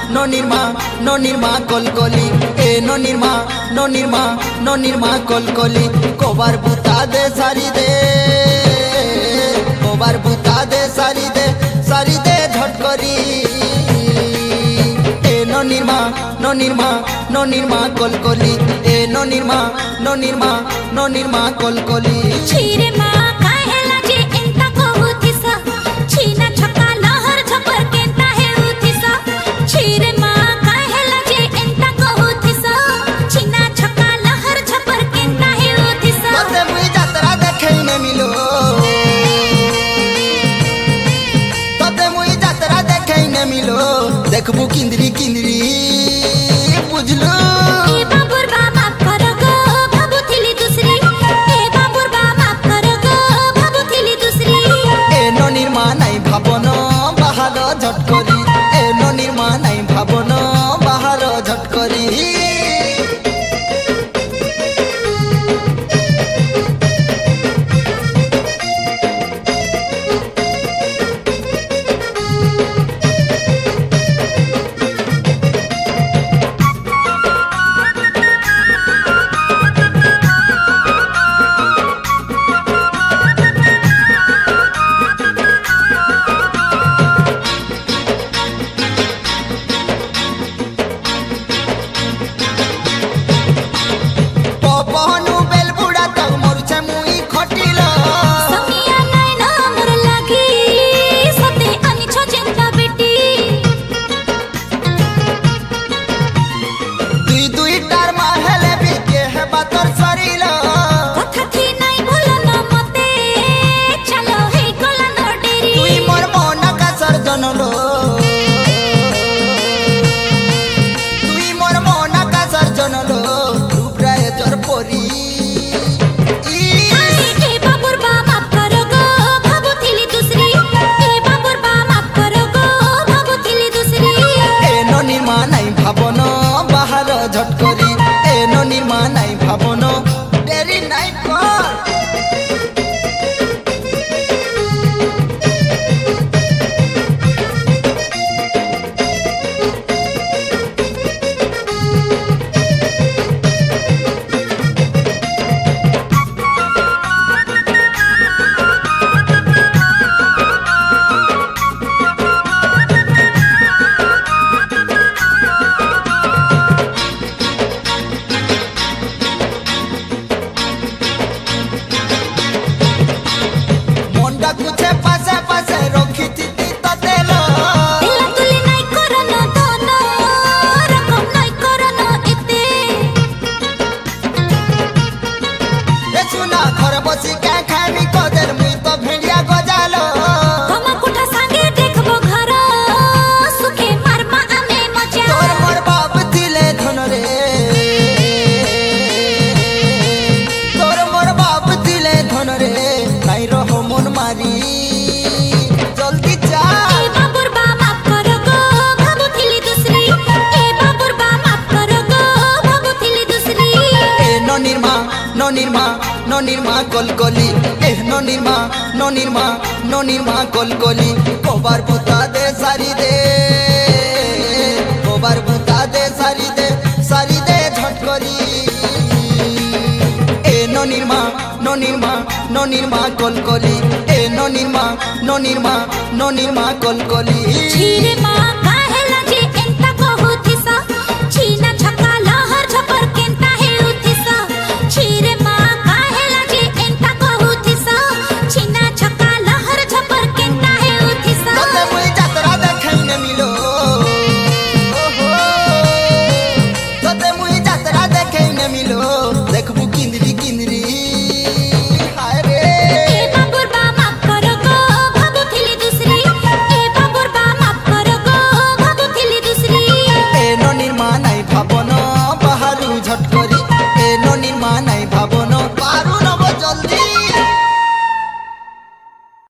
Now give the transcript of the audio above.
no nirma kolkoli no nirma kolkoli kobar buta de kobar buta de sari de झट करी no nirma kolkoli no nirma kolkoli छीरे माँ काहेला जे एंता कहूतिसा छीना छक्का लहर झपर केंता है उतिसा छीरे माँ काहेला जे एंता कहूतिसा छीना छक्का लहर झपर केंता है उतिसा तते मुई यात्रा देखे न मिलो तते मुई यात्रा देखे न मिलो देखबू किंदरी किंदरी बुझलो ए बाबुर बा माफ करो गो भाबुथिली दूसरी ए बाबुर बा माफ करो गो भाबुथिली दूसरी ए नो निर्मा नाई भाबनो बाहर झट करी ए नो निर्मा नाई भाबनो बाहर झट करी झट करी ए नो निर्मा नाई भाबनो डेरी नाई कर जल्दी जा ए बाबुर बा माफ करो गो भाबुथिली दूसरी ए बाबुर बा माफ करो गो भाबुथिली दूसरी ए नो निर्मा कोलकोली ए नो निर्मा कोलकोली कोबार बुता दे कोबार बुता दे सारी दे झट करी ए नो निर्मा कोलकोली ए नो निर्मा कोलकोली छीरे माँ